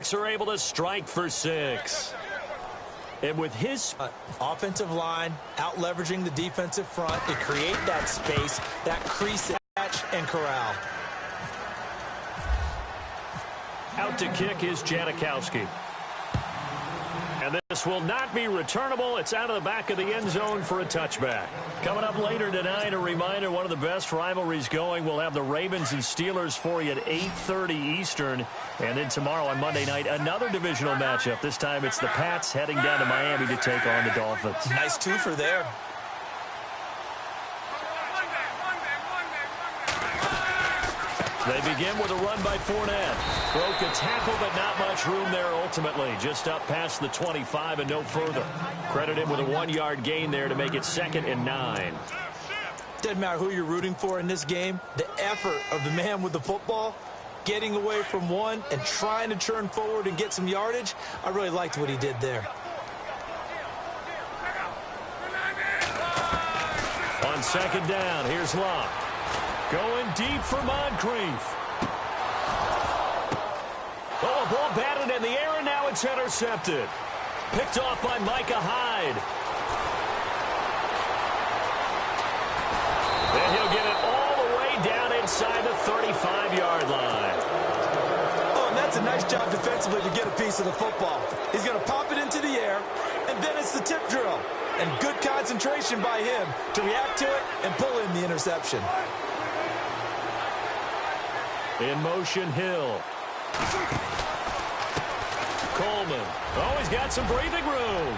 Seahawks are able to strike for 6. And with his offensive line out leveraging the defensive front to create that space, that crease, catch, and corral. Out to kick is Janikowski. And this will not be returnable. It's out of the back of the end zone for a touchback. Coming up later tonight, a reminder, one of the best rivalries going. We'll have the Ravens and Steelers for you at 8:30 Eastern. And then tomorrow on Monday night, another divisional matchup. This time it's the Pats heading down to Miami to take on the Dolphins. Nice twofer there. They begin with a run by Fournette. Broke a tackle, but not much room there ultimately. Just up past the 25 and no further. Credit him with a 1-yard gain there to make it 2nd and 9. Doesn't matter who you're rooting for in this game. The effort of the man with the football, getting away from one and trying to turn forward and get some yardage. I really liked what he did there. On 2nd down, here's Locke. Going deep for Moncrief. Oh, a ball batted in the air, and now it's intercepted. Picked off by Micah Hyde. And he'll get it all the way down inside the 35-yard line. Oh, and that's a nice job defensively to get a piece of the football. He's going to pop it into the air, and then it's the tip drill. And good concentration by him to react to it and pull in the interception. In motion, Hill. Coleman. Oh, he's got some breathing room.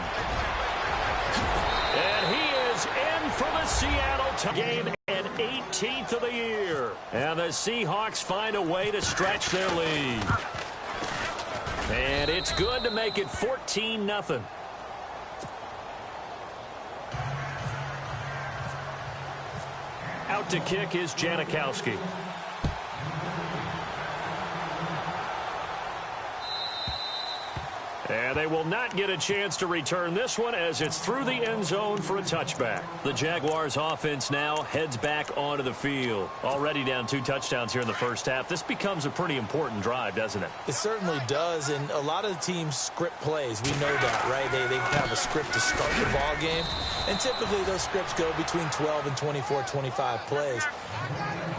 And he is in for the Seattle game at 18th of the year. And the Seahawks find a way to stretch their lead. And it's good to make it 14-0. Out to kick is Janikowski. And they will not get a chance to return this one as it's through the end zone for a touchback. The Jaguars offense now heads back onto the field. Already down 2 touchdowns here in the first half. This becomes a pretty important drive, doesn't it? It certainly does, and a lot of the teams script plays. We know that, right? They have a script to start the ball game, and typically those scripts go between 12 and 24, 25 plays.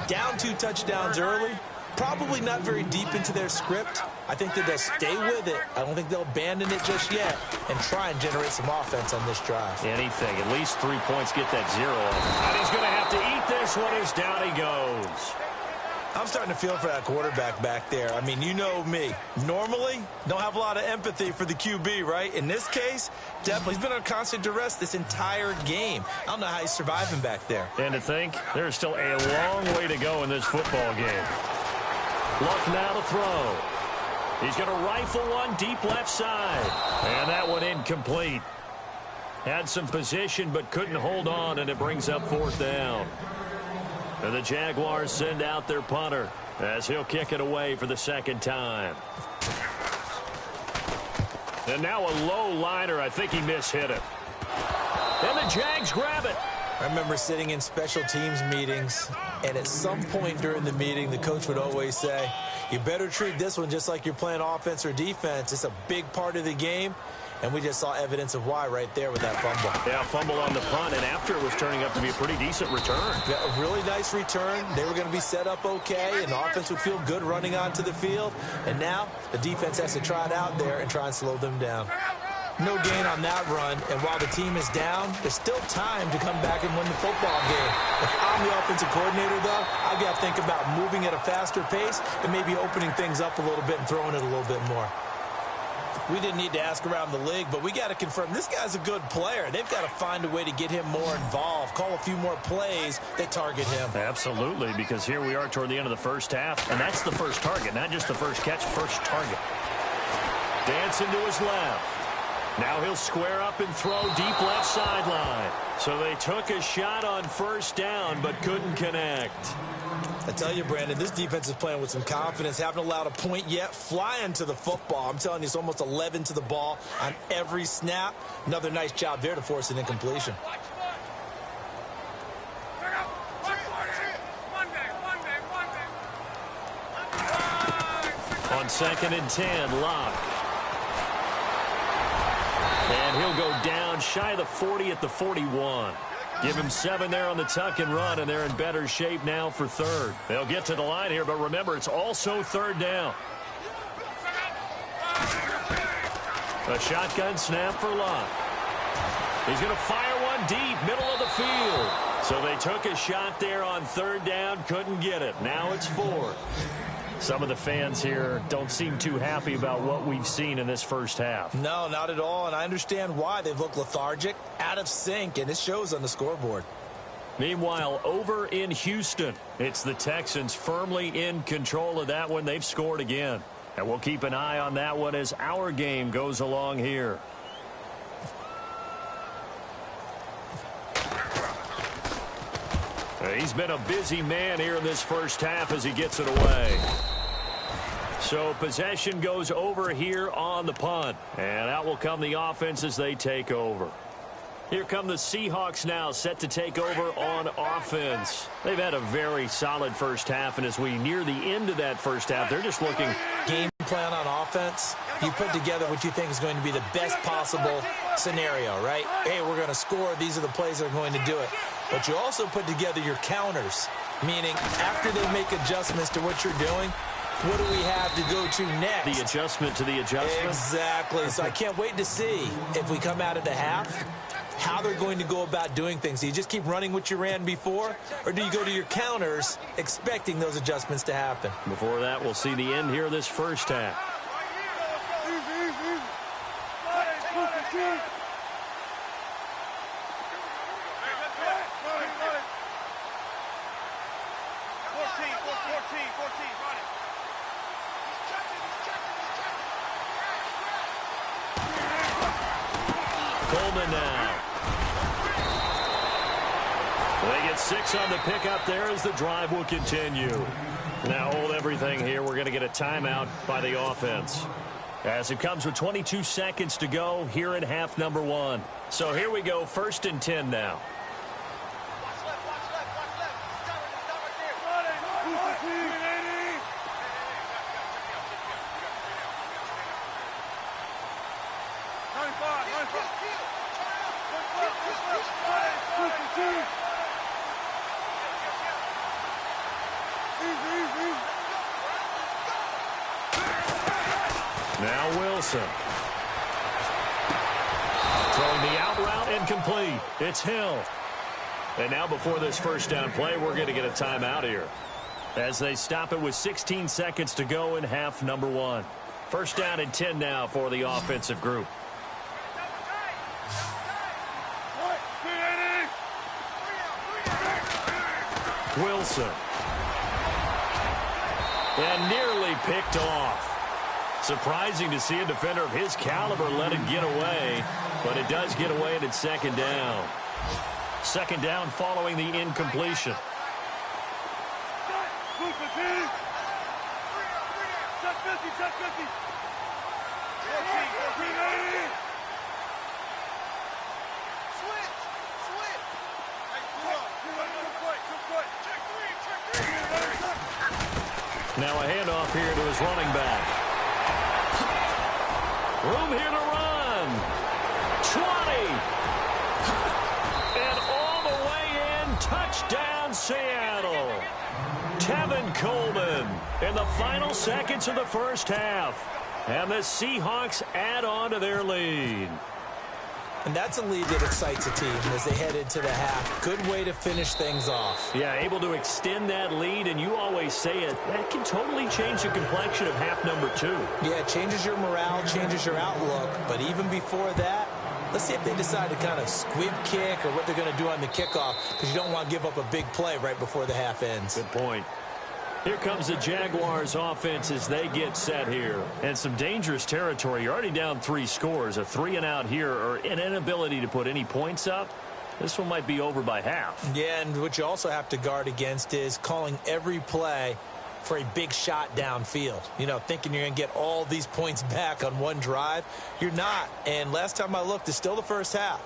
Down 2 touchdowns early. Probably not very deep into their script. I think that they'll stay with it. I don't think they'll abandon it just yet and try and generate some offense on this drive. Anything. At least 3 points, get that 0. And he's going to have to eat this one as down he goes. I'm starting to feel for that quarterback back there. I mean, you know me. Normally, don't have a lot of empathy for the QB, right? In this case, definitely. He's been on constant duress this entire game. I don't know how he's surviving back there. And to think, there's still a long way to go in this football game. Luck now to throw. He's going to rifle one deep left side. And that one incomplete. Had some position but couldn't hold on, and it brings up 4th down. And the Jaguars send out their punter as he'll kick it away for the 2nd time. And now a low liner. I think he mishit it. And the Jags grab it. I remember sitting in special teams meetings, and at some point during the meeting, the coach would always say, you better treat this one just like you're playing offense or defense. It's a big part of the game, and we just saw evidence of why right there with that fumble. Yeah, fumble on the punt, and after it was turning up to be a pretty decent return. Yeah, a really nice return. They were going to be set up okay, and the offense would feel good running onto the field. And now the defense has to try it out there and try and slow them down. No gain on that run, and while the team is down, there's still time to come back and win the football game. If I'm the offensive coordinator, though, I've got to think about moving at a faster pace and maybe opening things up a little bit and throwing it a little bit more. We didn't need to ask around the league, but we got to confirm this guy's a good player. They've got to find a way to get him more involved, call a few more plays that target him. Absolutely, because here we are toward the end of the first half, and that's the first target, not just the first catch, first target. Dancing to his left. Now he'll square up and throw deep left sideline. So they took a shot on 1st down, but couldn't connect. I tell you, Brandon, this defense is playing with some confidence. Haven't allowed a point yet. Flying to the football. I'm telling you, it's almost 11 to the ball on every snap. Another nice job there to force an incompletion. On 2nd and 10, Locke. And he'll go down shy of the 40 at the 41. Give him 7 there on the tuck and run, and they're in better shape now for 3rd. They'll get to the line here, but remember, it's also 3rd down. A shotgun snap for Locke. He's going to fire one deep, middle of the field. So they took a shot there on 3rd down, couldn't get it. Now it's 4th. Some of the fans here don't seem too happy about what we've seen in this first half. No, not at all, and I understand why. They've looked lethargic, out of sync, and it shows on the scoreboard. Meanwhile, over in Houston, it's the Texans firmly in control of that one. They've scored again. And we'll keep an eye on that one as our game goes along here. He's been a busy man here in this first half as he gets it away. So possession goes over here on the punt. And out will come the offense as they take over. Here come the Seahawks now, set to take over on offense. They've had a very solid first half, and as we near the end of that first half, they're just looking. Game plan on offense, you put together what you think is going to be the best possible scenario, right? Hey, we're going to score. These are the plays that are going to do it. But you also put together your counters, meaning after they make adjustments to what you're doing, what do we have to go to next? The adjustment to the adjustment? Exactly. So I can't wait to see if we come out of the half, how they're going to go about doing things. Do you just keep running what you ran before, or do you go to your counters expecting those adjustments to happen? Before that, we'll see the end here of this first half. Coleman now. They get 6 on the pickup there as the drive will continue. Now hold everything here. We're going to get a timeout by the offense. As it comes with 22 seconds to go here in half number 1. So here we go, 1st and 10 now. Now Wilson. Throwing the out route incomplete. It's Hill. And now before this first down play, we're going to get a timeout here. As they stop it with 16 seconds to go in half number 1. 1st down and 10 now for the offensive group. Wilson. And nearly picked off. Surprising to see a defender of his caliber let it get away, but it does get away and it's 2nd down. 2nd down following the incompletion. Now a handoff here to his running back. Room here to run. 20. And all the way in. Touchdown, Seattle. Tevin Coleman in the final seconds of the first half. And the Seahawks add on to their lead. And that's a lead that excites a team as they head into the half. Good way to finish things off. Yeah, able to extend that lead, and you always say it, that can totally change the complexion of half number 2. Yeah, it changes your morale, changes your outlook. But even before that, let's see if they decide to kind of squib kick or what they're going to do on the kickoff, because you don't want to give up a big play right before the half ends. Good point. Here comes the Jaguars offense as they get set here. And some dangerous territory. You're already down 3 scores. A 3-and-out here or an inability to put any points up. This one might be over by half. Yeah, and what you also have to guard against is calling every play for a big shot downfield. You know, thinking you're going to get all these points back on one drive. You're not. And last time I looked, it's still the first half.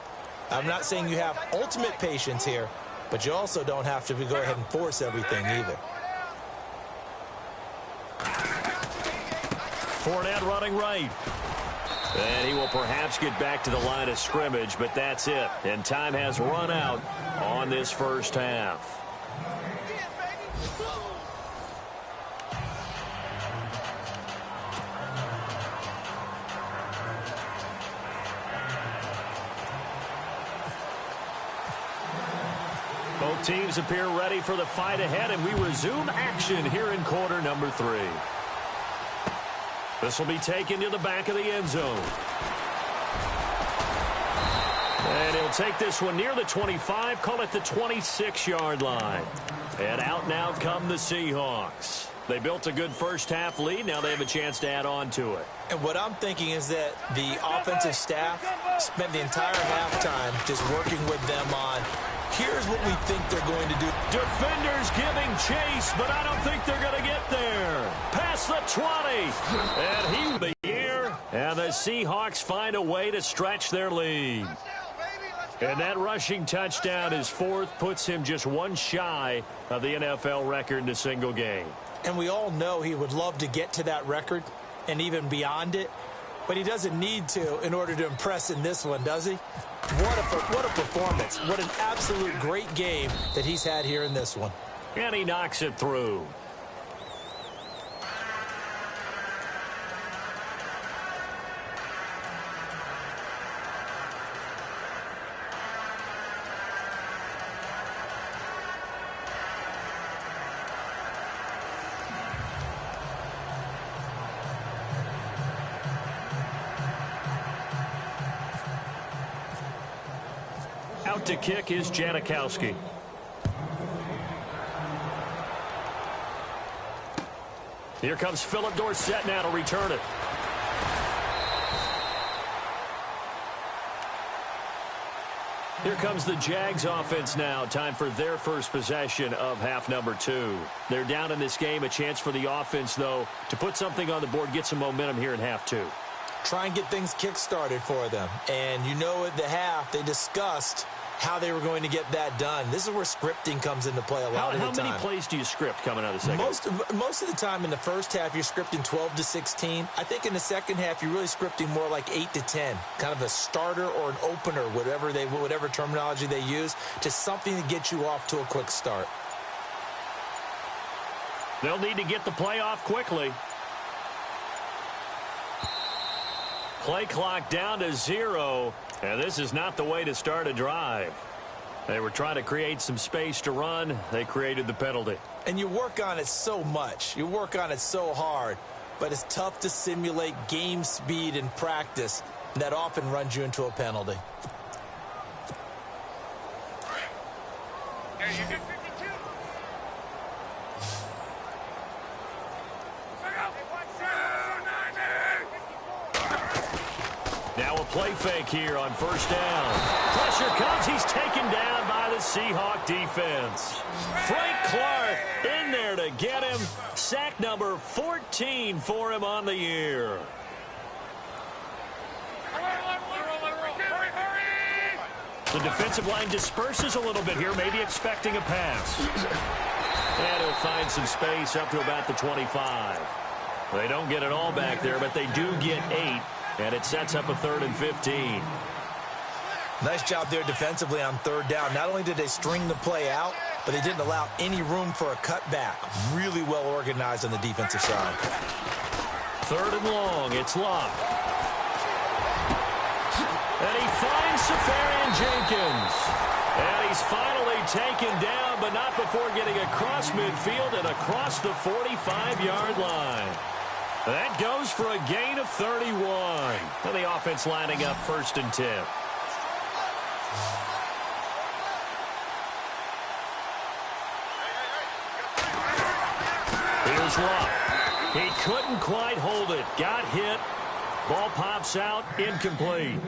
I'm not saying you have ultimate patience here, but you also don't have to go ahead and force everything either. Fournette running right. And he will perhaps get back to the line of scrimmage, but that's it. And time has run out on this first half. Both teams appear ready for the fight ahead, and we resume action here in quarter number 3. This will be taken to the back of the end zone. And he'll take this one near the 25, call it the 26-yard line. And out now come the Seahawks. They built a good first-half lead. Now they have a chance to add on to it. And what I'm thinking is that the offensive staff spent the entire halftime just working with them on, here's what we think they're going to do. Defenders giving chase, but I don't think they're going to get there. Past the 20. And he the year. And the Seahawks find a way to stretch their lead. And that rushing touchdown, his fourth, puts him just one shy of the NFL record in a single game. And we all know he would love to get to that record and even beyond it. But he doesn't need to in order to impress in this one, does he? What a performance. What an absolute great game that he's had here in this one. And he knocks it through. Out to kick is Janikowski. Here comes Philip Dorsett now to return it. Here comes the Jags offense now. Time for their first possession of half number 2. They're down in this game. A chance for the offense, though, to put something on the board, get some momentum here in half 2. Try and get things kick-started for them. And you know at the half, they discussed how they were going to get that done. This is where scripting comes into play a lot of the time. How many plays do you script coming out of the second? Most of the time in the first half, you're scripting 12 to 16. I think in the second half, you're really scripting more like 8 to 10. Kind of a starter or an opener, whatever terminology they use, just something to get you off to a quick start. They'll need to get the play off quickly. Play clock down to 0, and this is not the way to start a drive. They were trying to create some space to run. They created the penalty. And you work on it so much. You work on it so hard, but it's tough to simulate game speed in practice. That often runs you into a penalty. Now a play fake here on first down. Pressure comes. He's taken down by the Seahawk defense. Frank Clark in there to get him. Sack number 14 for him on the year. The defensive line disperses a little bit here, maybe expecting a pass. And he'll find some space up to about the 25. They don't get it all back there, but they do get 8. And it sets up a 3rd and 15. Nice job there defensively on third down. Not only did they string the play out, but they didn't allow any room for a cutback. Really well organized on the defensive side. 3rd and long. It's Locke. And he finds Safarian Jenkins. And he's finally taken down, but not before getting across midfield and across the 45-yard line. That goes for a gain of 31. And the offense lining up 1st and 10. Here's Locke. He couldn't quite hold it. Got hit. Ball pops out. Incomplete.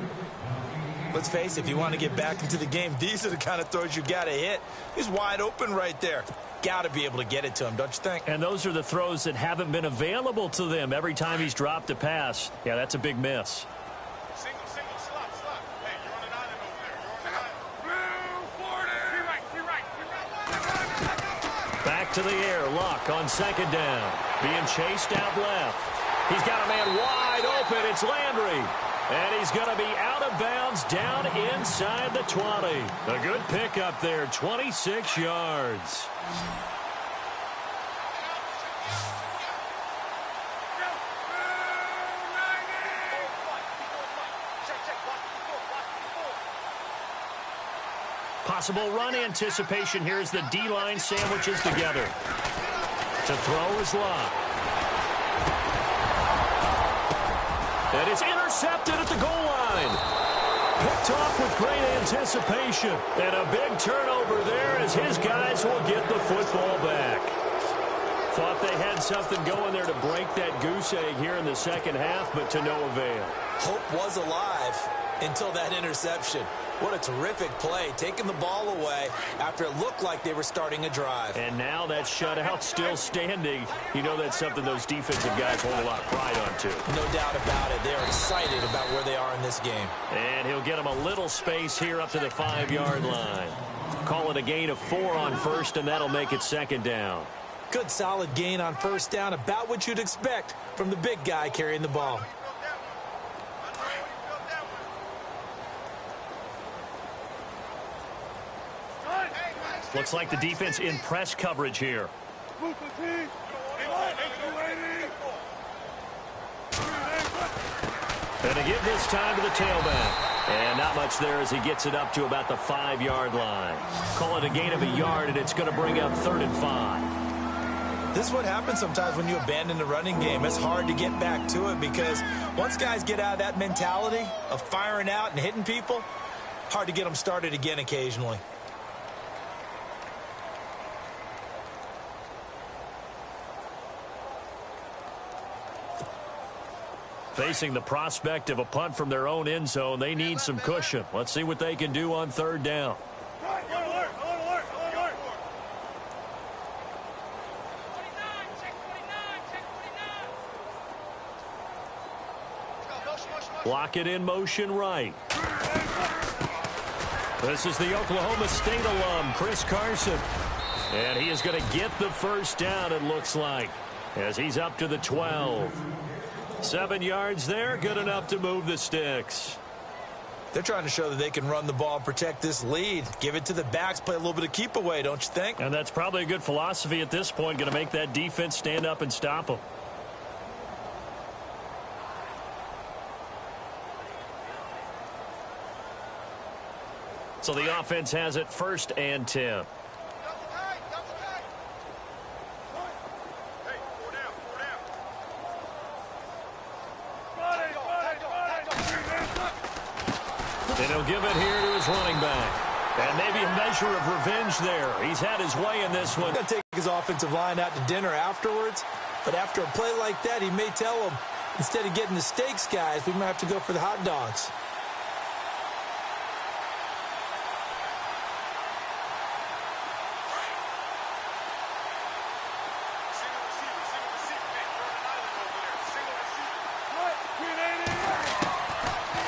Let's face it, if you want to get back into the game, these are the kind of throws you got to hit. He's wide open right there. Got to be able to get it to him, don't you think? And those are the throws that haven't been available to them every time he's dropped a pass. Yeah, that's a big miss. Single, slot. Hey, you're on an island over there. You're on an island. Back to the air. Luck on 2nd down. Being chased out left. He's got a man wide open. It's Landry. And he's going to be out of bounds down inside the 20. A good pickup there, 26 yards. Possible run anticipation here as the D-line sandwiches together. To throw is Locke. And it's intercepted at the goal line. Picked off with great anticipation. And a big turnover there as his guys will get the football back. Thought they had something going there to break that goose egg here in the second half, but to no avail. Hope was alive until that interception. What a terrific play, taking the ball away after it looked like they were starting a drive. And now that shutout still standing. You know that's something those defensive guys hold a lot of pride on, too. No doubt about it. They're excited about where they are in this game. And he'll get them a little space here up to the 5-yard line. Call it a gain of 4 on first, and that'll make it second down. Good, solid gain on first down, about what you'd expect from the big guy carrying the ball. Looks like the defense in press coverage here. Going to give this time to the tailback. And not much there as he gets it up to about the 5-yard line. Call it a gain of a yard, and it's going to bring up 3rd and 5. This is what happens sometimes when you abandon the running game. It's hard to get back to it because once guys get out of that mentality of firing out and hitting people, hard to get them started again occasionally. Facing the prospect of a punt from their own end zone, they need some cushion. Let's see what they can do on 3rd down. Lock it in motion right. This is the Oklahoma State alum, Chris Carson. And he is going to get the first down, it looks like, as he's up to the 12. 7 yards there, good enough to move the sticks. They're trying to show that they can run the ball, protect this lead. Give it to the backs, play a little bit of keep away, don't you think? And that's probably a good philosophy at this point, going to make that defense stand up and stop them. So the offense has it 1st and 10. And he'll give it here to his running back. And maybe a measure of revenge there. He's had his way in this one. He's going to take his offensive line out to dinner afterwards. But after a play like that, he may tell them, instead of getting the steaks, guys, we might have to go for the hot dogs.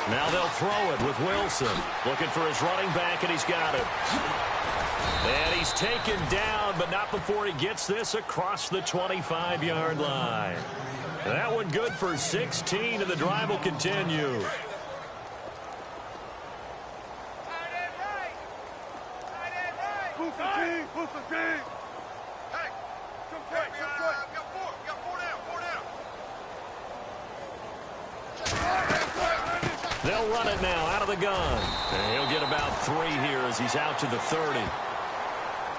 Now they'll throw it with Wilson. Looking for his running back, and he's got it. And he's taken down, but not before he gets this across the 25-yard line. That one good for 16, and the drive will continue. They'll run it now out of the gun. And he'll get about 3 here as he's out to the 30.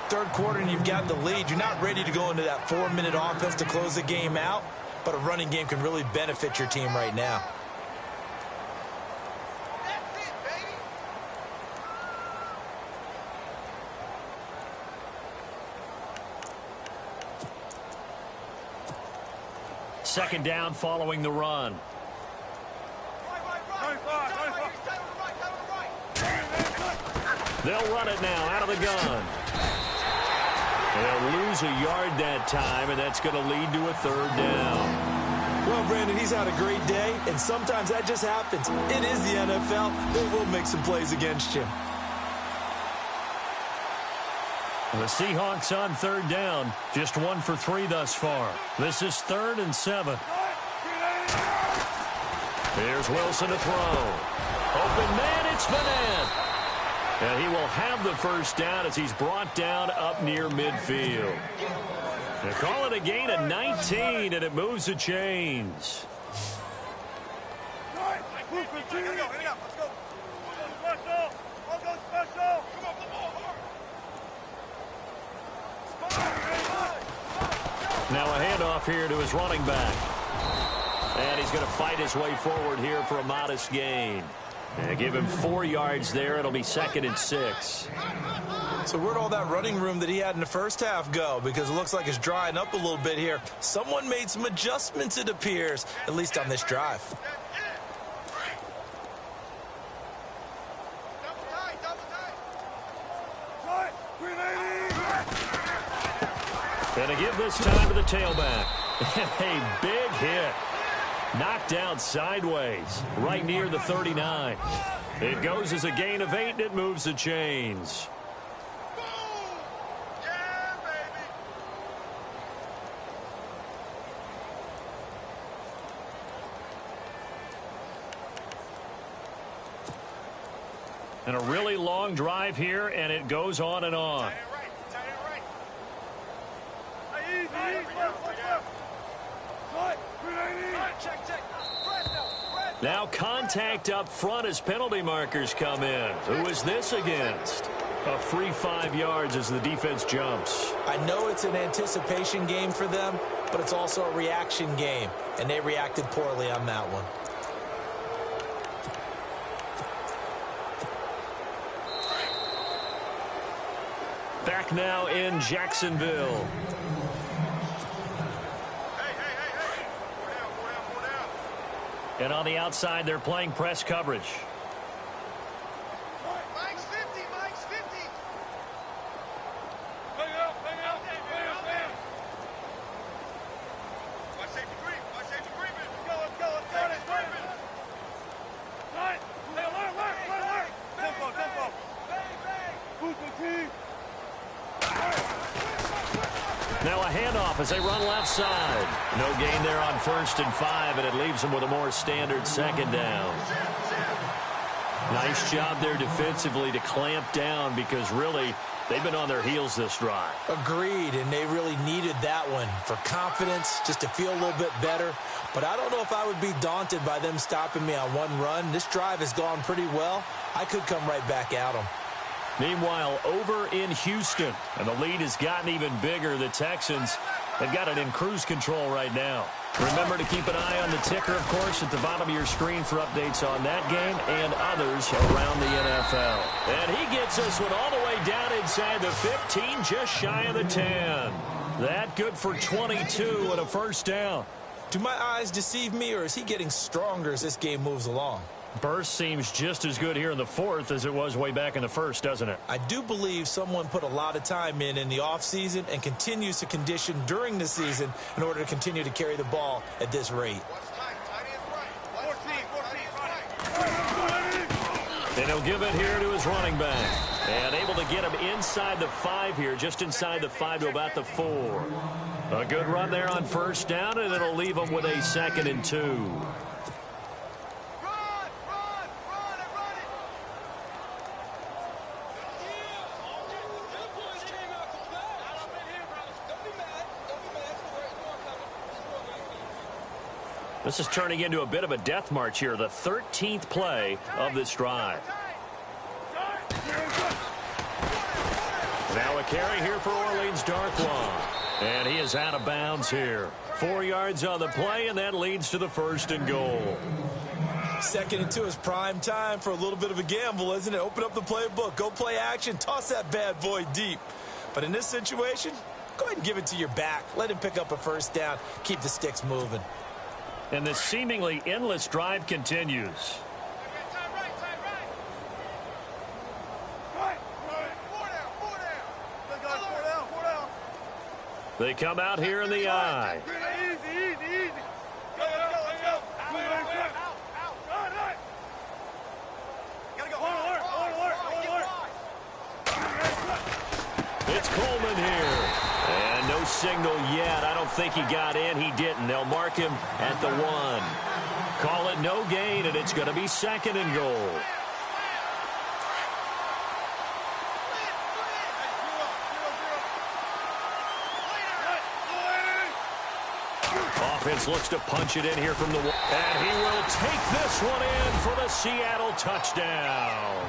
Third quarter and you've got the lead. You're not ready to go into that 4-minute offense to close the game out, but a running game can really benefit your team right now. That's it, baby. Second down following the run. They'll run it now out of the gun. They'll lose a yard that time, and that's going to lead to a 3rd down. Well, Brandon, he's had a great day, and sometimes that just happens. It is the NFL. They will make some plays against you. The Seahawks on 3rd down, just 1 for 3 thus far. This is 3rd and 7. Here's Wilson to throw. Open man, it's Vanette. And he will have the first down as he's brought down up near midfield. They call it a gain of 19, and it moves the chains. Now a handoff here to his running back. And he's going to fight his way forward here for a modest gain. And give him 4 yards there. It'll be 2nd and 6. So where'd all that running room that he had in the first half go? Because it looks like it's drying up a little bit here. Someone made some adjustments, it appears, at least on this drive. Gonna give this time to the tailback. A big hit. Knocked down sideways, right near the 39. It goes as a gain of 8, and it moves the chains. And a really long drive here, and it goes on and on. Now contact up front as penalty markers come in. Who is this against? A free 5 yards as the defense jumps. I know it's an anticipation game for them, but it's also a reaction game, and they reacted poorly on that one. Back now in Jacksonville. And on the outside, they're playing press coverage. Mike's 50, Mike's 50. Watch safety creep, watch safety creeping. Let's go, let's go. Right. Hey, alert. Tempo. Who's the team? Now a handoff as they run left side. No gain there on 1st and 5, and it leaves them with a more standard 2nd down. Nice job there defensively to clamp down because really they've been on their heels this drive. Agreed, and they really needed that one for confidence, just to feel a little bit better. But I don't know if I would be daunted by them stopping me on one run. This drive has gone pretty well. I could come right back at them. Meanwhile, over in Houston, and the lead has gotten even bigger. The Texans have got it in cruise control right now. Remember to keep an eye on the ticker, of course, at the bottom of your screen for updates on that game and others around the NFL. And he gets this one all the way down inside the 15, just shy of the 10. That good for 22 and a first down. Do my eyes deceive me, or is he getting stronger as this game moves along? Burst seems just as good here in the 4th as it was way back in the 1st, doesn't it? I do believe someone put a lot of time in the offseason and continues to condition during the season in order to continue to carry the ball at this rate. And he'll give it here to his running back. And able to get him inside the 5 here, just inside the 5 to about the 4. A good run there on 1st down, and it'll leave him with a 2nd and 2. This is turning into a bit of a death march here, the 13th play of this drive. Now a carry here for Orleans Darkwa. And he is out of bounds here. 4 yards on the play, and that leads to the 1st and goal. 2nd and 2 is prime time for a little bit of a gamble, isn't it? Open up the playbook, go play action, toss that bad boy deep. But in this situation, go ahead and give it to your back. Let him pick up a first down, keep the sticks moving. And the seemingly endless drive continues. They come out here in the eye. Easy. It's Coleman here. And no signal yet. I don't think he got in. He didn't. They'll mark him at the 1. Call it no gain, and it's going to be second and goal. Offense looks to punch it in here from the wall. And he will take this one in for the Seattle touchdown.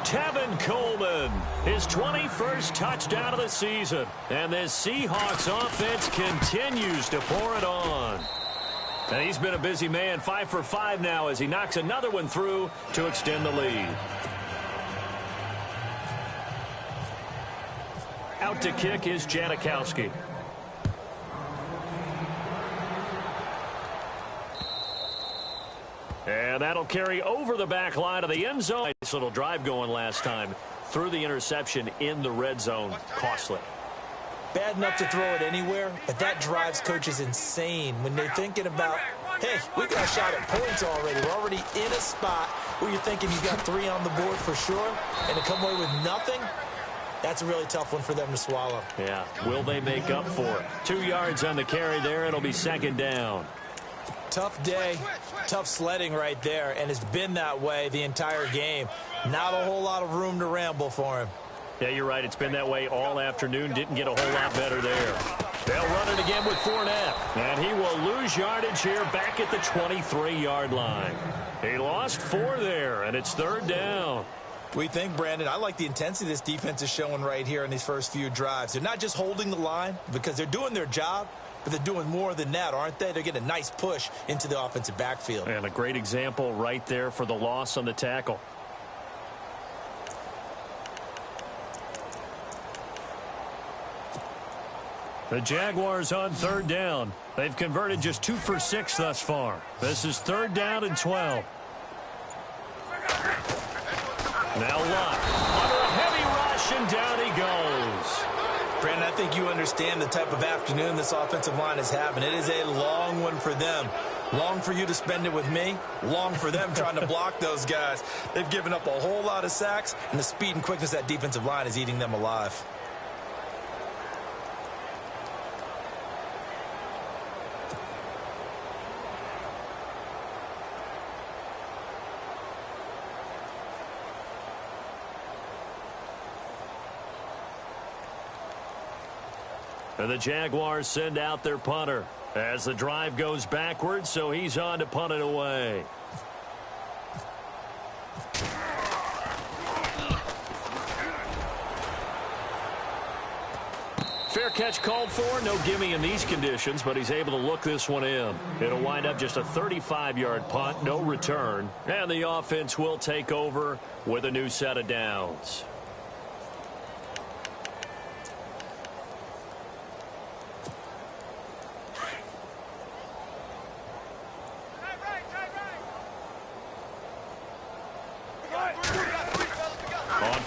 Tevin Coleman, his 21st touchdown of the season. And this Seahawks offense continues to pour it on. And he's been a busy man, 5 for 5 now as he knocks another one through to extend the lead. Out to kick is Janikowski. And that'll carry over the back line of the end zone. Nice little drive going last time. Through the interception in the red zone. Costly. Bad enough to throw it anywhere, but that drives coaches insane when they're thinking about, hey, we got a shot at points already. We're already in a spot where you're thinking you got 3 on the board for sure, and to come away with nothing, that's a really tough one for them to swallow. Yeah, will they make up for it? 2 yards on the carry there. It'll be second down. Tough day, tough sledding right there, and it's been that way the entire game. Not a whole lot of room to ramble for him. Yeah, you're right. It's been that way all afternoon. Didn't get a whole lot better there. They'll run it again with Fournette. And he will lose yardage here back at the 23-yard line. He lost 4 there, and it's third down. We think, Brandon, I like the intensity this defense is showing right here in these first few drives. They're not just holding the line because they're doing their job, but they're doing more than that, aren't they? They're getting a nice push into the offensive backfield. And a great example right there for the loss on the tackle. The Jaguars on third down. They've converted just 2 for 6 thus far. This is third down and 12. Now Luck under a heavy rush, and down he goes. Brandon, I think you understand the type of afternoon this offensive line is having. It is a long one for them. Long for you to spend it with me. Long for them trying to block those guys. They've given up a whole lot of sacks, and the speed and quickness of that defensive line is eating them alive. And the Jaguars send out their punter as the drive goes backwards, so he's on to punt it away. Fair catch called for. No gimme in these conditions, but he's able to look this one in. It'll wind up just a 35-yard punt, no return. And the offense will take over with a new set of downs.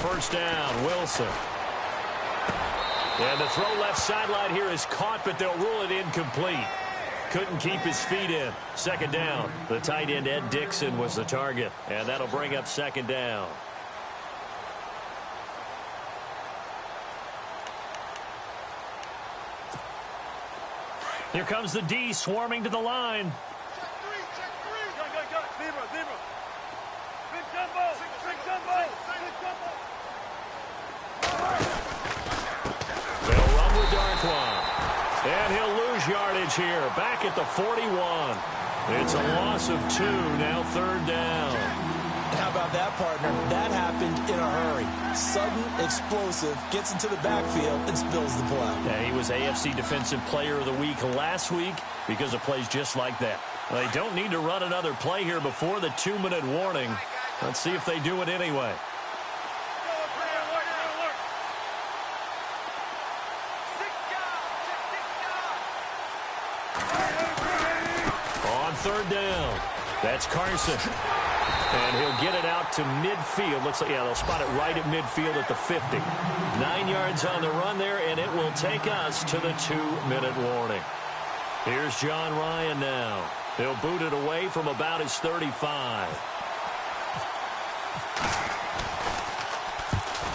First down, Wilson. And the throw left sideline here is caught, but they'll rule it incomplete. Couldn't keep his feet in. Second down. The tight end, Ed Dixon, was the target. And that'll bring up second down. Here comes the D swarming to the line. Check 3. Zebra. Big jumbo. They'll run with Darkwa. And he'll lose yardage here. Back at the 41. It's a loss of 2. Now third down. How about that, partner? That happened in a hurry. Sudden, explosive, gets into the backfield and spills the play. Yeah, he was AFC Defensive Player of the Week last week because of plays just like that. They don't need to run another play here before the 2-minute warning. Let's see if they do it anyway. On third down, that's Carson. And he'll get it out to midfield. Looks like, yeah, they'll spot it right at midfield at the 50. 9 yards on the run there, and it will take us to the 2-minute warning. Here's John Ryan now. He'll boot it away from about his 35.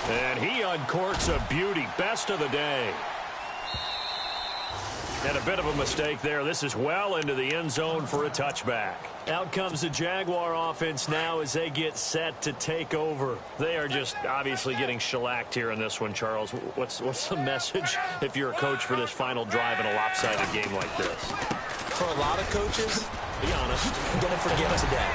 And he uncorks a beauty. Best of the day. And a bit of a mistake there. This is well into the end zone for a touchback. Out comes the Jaguar offense now as they get set to take over. They are just obviously getting shellacked here in this one, Charles. What's the message if you're a coach for this final drive in a lopsided game like this? For a lot of coaches, Be honest. don't forget today.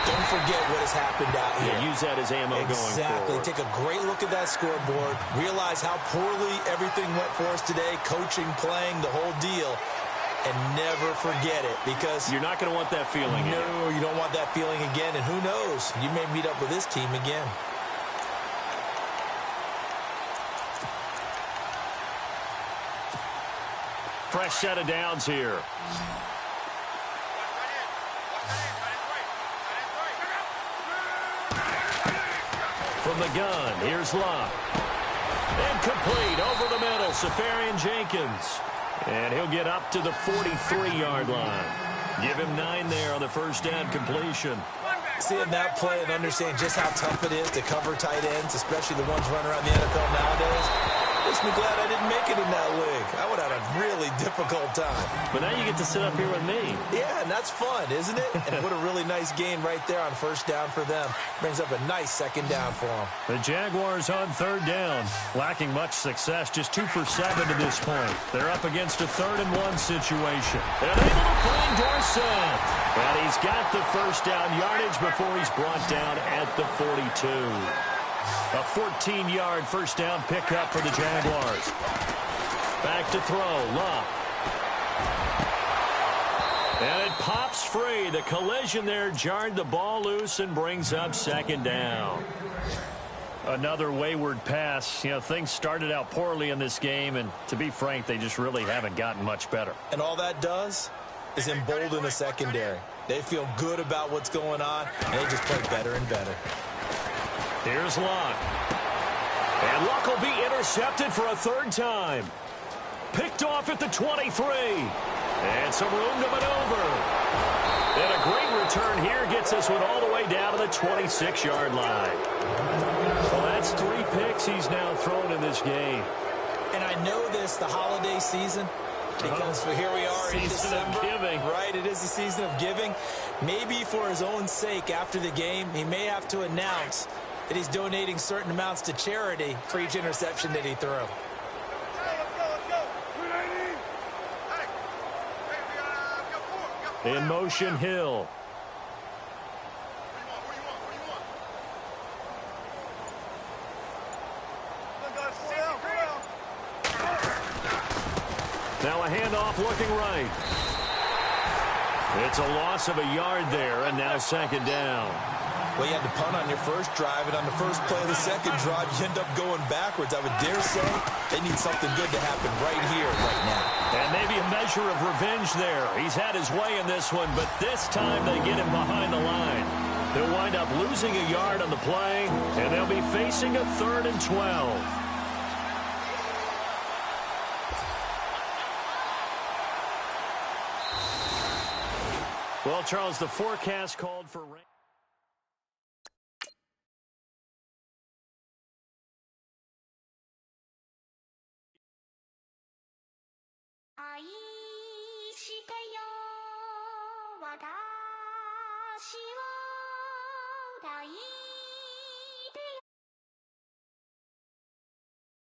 Don't forget what has happened out here. Yeah, use that as ammo going forward. Exactly. Take a great look at that scoreboard. Realize how poorly everything went for us today. Coaching, playing, the whole deal. And never forget it, because You're not going to want that feeling again. no, you don't want that feeling again. And who knows? You may meet up with this team again. Fresh set of downs here. From the gun, here's Love. Incomplete, over the middle, Safarian Jenkins. And he'll get up to the 43-yard line. Give him 9 there on the first down completion. Seeing that play and understand just how tough it is to cover tight ends, especially the ones running around the NFL nowadays, makes me glad I didn't make it in that league. I would have had a really difficult time. But now you get to sit up here with me. Yeah, and that's fun, isn't it? And what a really nice gain right there on first down for them. Brings up a nice second down for them. The Jaguars on third down. Lacking much success, just 2 for 7 to this point. They're up against a 3rd-and-1 situation. And able to find Dorsett. And he's got the first down yardage before he's brought down at the 42. A 14-yard first down pickup for the Jaguars. Back to throw, Love. And it pops free. The collision there jarred the ball loose and brings up second down. Another wayward pass. You know, things started out poorly in this game, and to be frank, they just really haven't gotten much better. And all that does is embolden the secondary. They feel good about what's going on, and they just play better and better. Here's Luck. And Luck will be intercepted for a 3rd time. Picked off at the 23. And some room to maneuver. And a great return here gets this one all the way down to the 26-yard line. Well, that's 3 picks he's now thrown in this game. And I know this, the holiday season, because here we are in December. Season of giving. Right, it is the season of giving. Maybe for his own sake after the game, he may have to announce that he's donating certain amounts to charity for each interception that he threw. Let's go. 290. Hey, we got 4. In motion, Hill. What do you want? Now a handoff looking right. It's a loss of a yard there, and now second down. Well, you had to punt on your first drive, and on the first play of the second drive, you end up going backwards. I would dare say they need something good to happen right here, right now. And maybe a measure of revenge there. He's had his way in this one, but this time they get him behind the line. They'll wind up losing a yard on the play, and they'll be facing a 3rd and 12. Well, Charles, the forecast called for rain. "愛してよ私を抱いて」